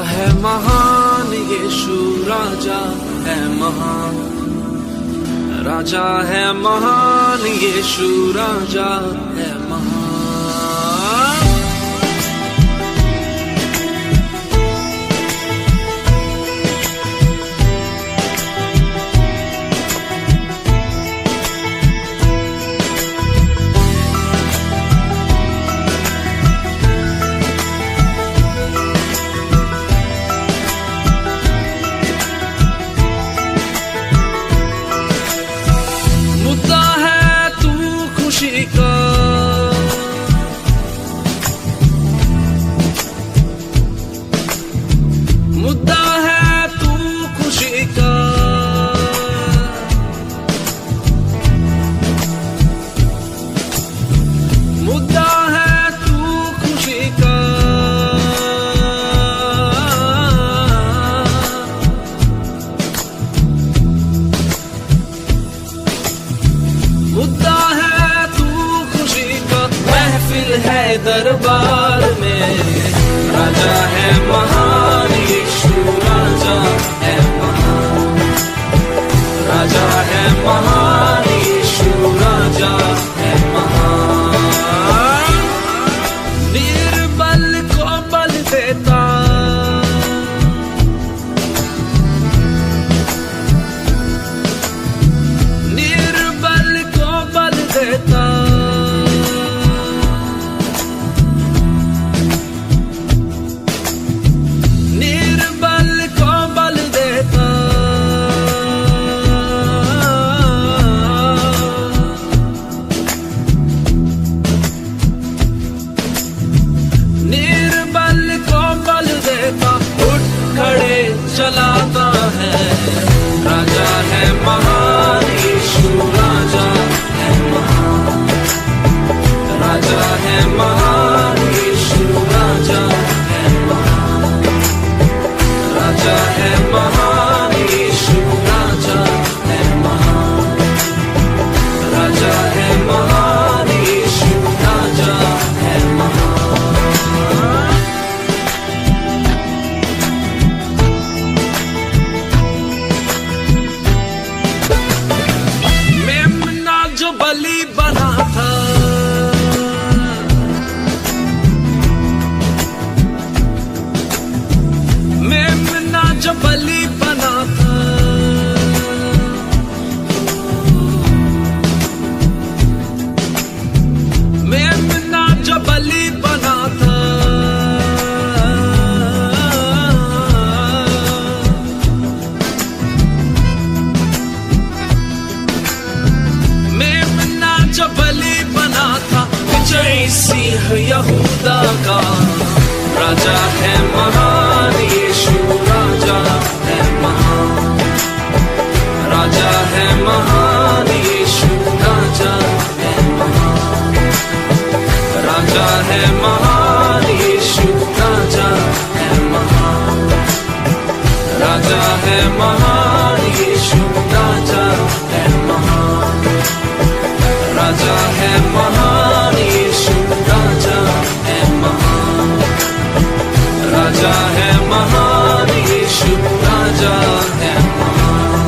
है महान यीशु, राजा है महान, राजा है महान यीशु, राजा है महान। मुद्दा है तू खुशी का, मुद्दा है तू खुशी का, मुद्दा है तू खुशी का। महफिल है दरबार में, राजा है महान यीशु, राजा है महान, राजा है महान यीशु, राजा है महान। निर्बल को बल देता, निर्बल को बल देता, चलाता है, राजा है महान यीशु, राजा है महान, राजा है महान यीशु, राजा है महान, राजा है महान यीशु, राजा है महान, राजा है महान यीशु, राजा है महान। बलि बना था, मेमना जो बलि बना था, मेमना जो बलि बना था, जो बलि बना था, विजयी सिंह यहूदा का, राजा है महान यीशु, राजा है महान, राजा है महान यीशु, राजा है महान, राजा है महान यीशु, राजा है महान, राजा है महान यीशु, राजा है महान, राजा है महान यीशु, राजा है महान, राजा है महान यीशु, राजा है महान,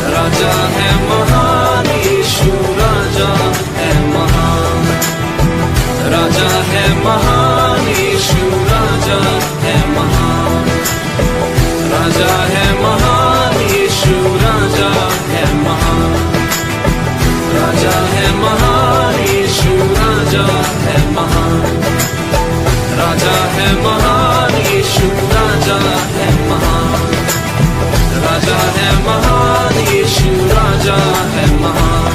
राजा है महान यीशु, राजा है महान, राजा है महान यीशु, राजा है महान, राजा है महान यीशु, राजा है महान, राजा है महान यीशु, राजा है महान, राजा है महान यीशु, राजा है महान, राजा है महान यीशु, राजा है महान,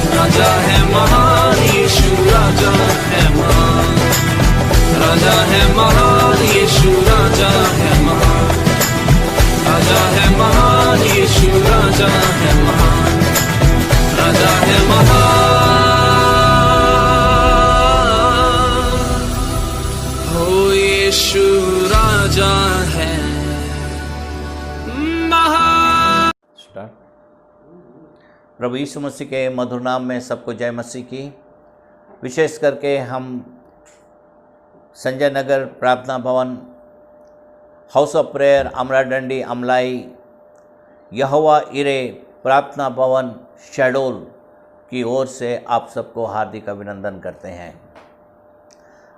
राजा है महान यीशु, राजा है महान, राजा है महान यीशु, राजा है महान, राजा है महान यीशु, राजा है महान, राजा है महान, हो यीशु राजा है महान। प्रभु यीशु मसीह के मधुर नाम में सबको जय मसीह की। विशेष करके हम संजय नगर प्रार्थना भवन हाउस ऑफ प्रेयर अमराडंडी अमलाई यहोवा इरे प्रार्थना भवन शहडोल की ओर से आप सबको हार्दिक अभिनंदन करते हैं।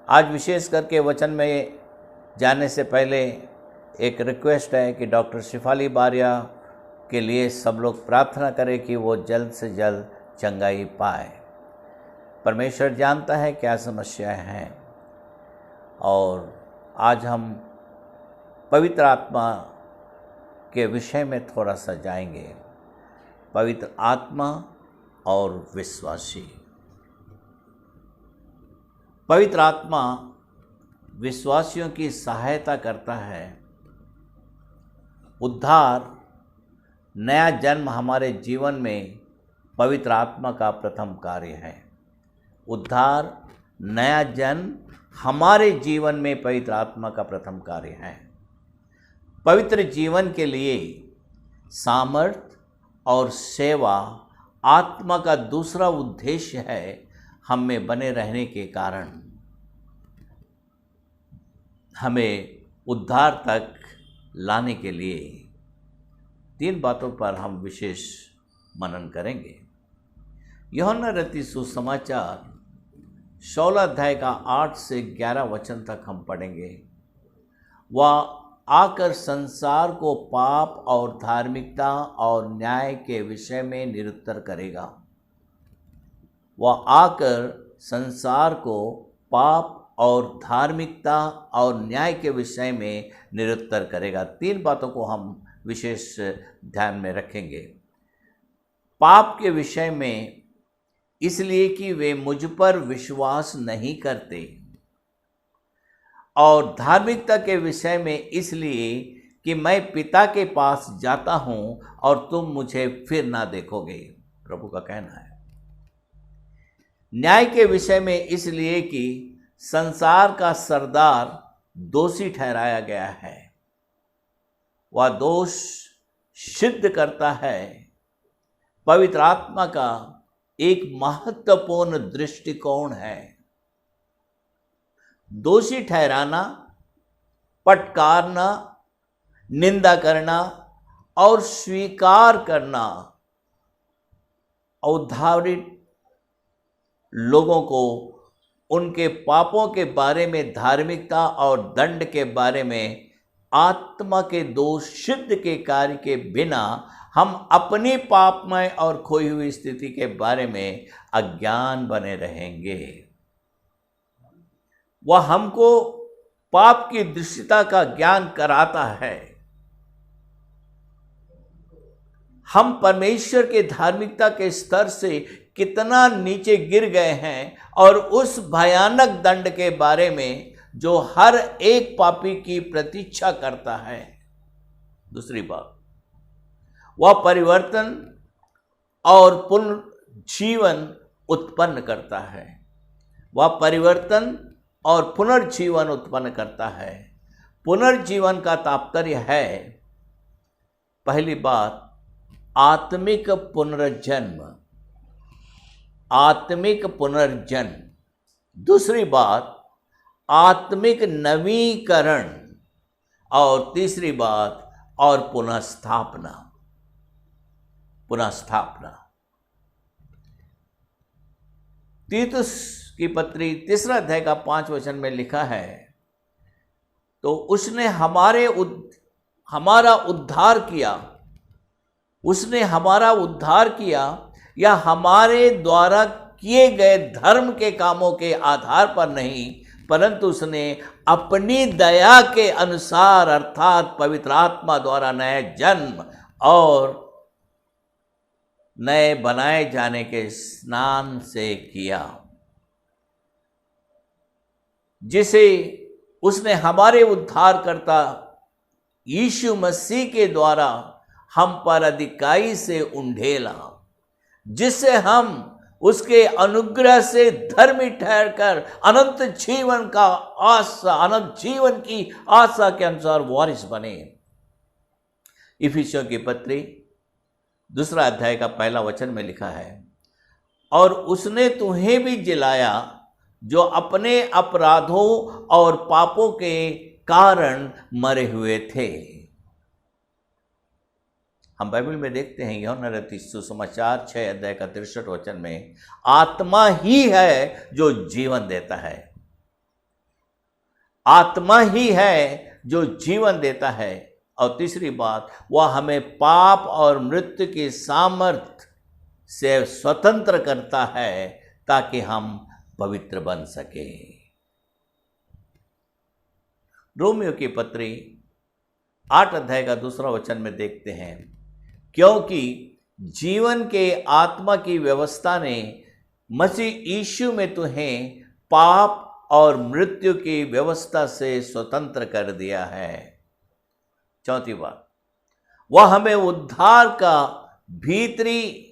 आज विशेष करके वचन में जाने से पहले एक रिक्वेस्ट है कि डॉक्टर शिफाली बारिया के लिए सब लोग प्रार्थना करें कि वो जल्द से जल्द चंगाई पाए। परमेश्वर जानता है क्या समस्याएं हैं और आज हम पवित्र आत्मा के विषय में थोड़ा सा जाएंगे। पवित्र आत्मा और विश्वासी। पवित्र आत्मा विश्वासियों की सहायता करता है। उद्धार नया जन्म हमारे जीवन में पवित्र आत्मा का प्रथम कार्य है। उद्धार नया जन्म हमारे जीवन में पवित्र आत्मा का प्रथम कार्य है। पवित्र जीवन के लिए सामर्थ और सेवा आत्मा का दूसरा उद्देश्य है। हम में बने रहने के कारण हमें उद्धार तक लाने के लिए 3 बातों पर हम विशेष मनन करेंगे। यूहन्ना रचित सुसमाचार 16 अध्याय का 8 से 11 वचन तक हम पढ़ेंगे। वह आकर संसार को पाप और धार्मिकता और न्याय के विषय में निरुत्तर करेगा। वह आकर संसार को पाप और धार्मिकता और न्याय के विषय में निरुत्तर करेगा। 3 बातों को हम विशेष ध्यान में रखेंगे। पाप के विषय में इसलिए कि वे मुझ पर विश्वास नहीं करते, और धार्मिकता के विषय में इसलिए कि मैं पिता के पास जाता हूं और तुम मुझे फिर ना देखोगे, प्रभु का कहना है। न्याय के विषय में इसलिए कि संसार का सरदार दोषी ठहराया गया है। वह दोष सिद्ध करता है। पवित्र आत्मा का एक महत्वपूर्ण दृष्टिकोण है। दोषी ठहराना, पटकारना, निंदा करना और स्वीकार करना अवधारित लोगों को उनके पापों के बारे में, धार्मिकता और दंड के बारे में, आत्मा के दोष सिद्ध के कार्य के बिना हम अपनी पापमय और खोई हुई स्थिति के बारे में अज्ञान बने रहेंगे। वह हमको पाप की दृश्यता का ज्ञान कराता है। हम परमेश्वर के धार्मिकता के स्तर से कितना नीचे गिर गए हैं और उस भयानक दंड के बारे में जो हर एक पापी की प्रतीक्षा करता है। दूसरी बात, वह परिवर्तन और पुनर्जीवन उत्पन्न करता है। वह परिवर्तन और पुनर्जीवन उत्पन्न करता है। पुनर्जीवन का तात्पर्य है, पहली बात, आत्मिक पुनर्जन्म, आत्मिक पुनर्जन्म। दूसरी बात, आत्मिक नवीकरण, और तीसरी बात, और पुनः स्थापना। पुनः स्थापना। तीतुस की पत्री 3 अध्याय का 5 वचन में लिखा है, तो उसने हमारा उद्धार किया। उसने हमारा उद्धार किया या हमारे द्वारा किए गए धर्म के कामों के आधार पर नहीं, परंतु उसने अपनी दया के अनुसार अर्थात पवित्र आत्मा द्वारा नए जन्म और नए बनाए जाने के स्नान से किया, जिसे उसने हमारे उद्धारकर्ता यीशु मसीह के द्वारा हम पर अधिकाई से उंडेला, जिससे हम उसके अनुग्रह से धर्मी ठहरकर अनंत जीवन का आशा, अनंत जीवन की आशा के अनुसार वारिस बने। इफिसियों की पत्री 2 अध्याय का 1 वचन में लिखा है, और उसने तुम्हें भी जिलाया जो अपने अपराधों और पापों के कारण मरे हुए थे। हम बाइबल में देखते हैं यूहन्ना रचित सुसमाचार 6 अध्याय का 63 वचन में, आत्मा ही है जो जीवन देता है। आत्मा ही है जो जीवन देता है। और तीसरी बात, वह हमें पाप और मृत्यु की सामर्थ से स्वतंत्र करता है ताकि हम पवित्र बन सके। रोमियो की पत्री 8 अध्याय का 2 वचन में देखते हैं, क्योंकि जीवन के आत्मा की व्यवस्था ने मसीह यीशु में तुम्हें पाप और मृत्यु की व्यवस्था से स्वतंत्र कर दिया है। चौथी बात, वह हमें उद्धार का भीतरी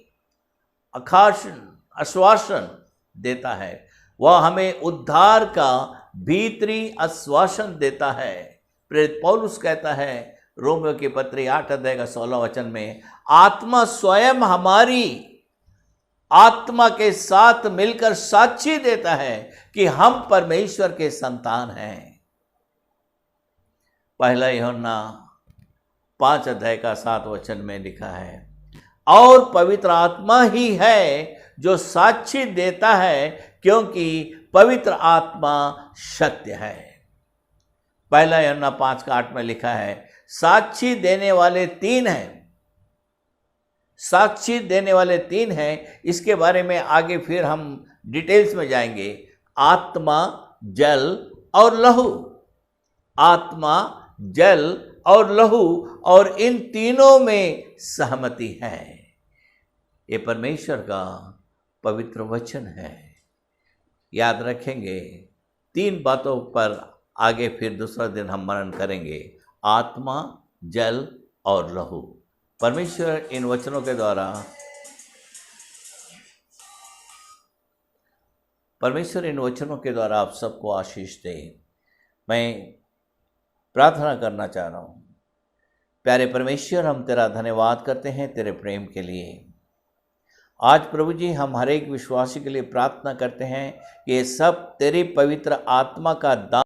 आश्वासन देता है। वह हमें उद्धार का भीतरी आश्वासन देता है। प्रेरित पौलुस कहता है रोमियो की पत्री 8 अध्याय का 16 वचन में, आत्मा स्वयं हमारी आत्मा के साथ मिलकर साक्षी देता है कि हम परमेश्वर के संतान हैं। पहला यूहन्ना 5 अध्याय का 7 वचन में लिखा है, और पवित्र आत्मा ही है जो साक्षी देता है, क्योंकि पवित्र आत्मा सत्य है। पहला यूहन्ना 5 का 8 में लिखा है, साक्षी देने वाले 3 हैं। साक्षी देने वाले 3 हैं। इसके बारे में आगे फिर हम डिटेल्स में जाएंगे। आत्मा, जल और लहू। आत्मा, जल और लहू, और इन तीनों में सहमति है। ये परमेश्वर का पवित्र वचन है। याद रखेंगे, 3 बातों पर आगे फिर दूसरा दिन हम मनन करेंगे, आत्मा, जल और लहू। परमेश्वर इन वचनों के द्वारा आप सबको आशीष दे। मैं प्रार्थना करना चाह रहा हूँ। प्यारे परमेश्वर, हम तेरा धन्यवाद करते हैं तेरे प्रेम के लिए। आज प्रभु जी, हम हर एक विश्वासी के लिए प्रार्थना करते हैं कि ये सब तेरी पवित्र आत्मा का दान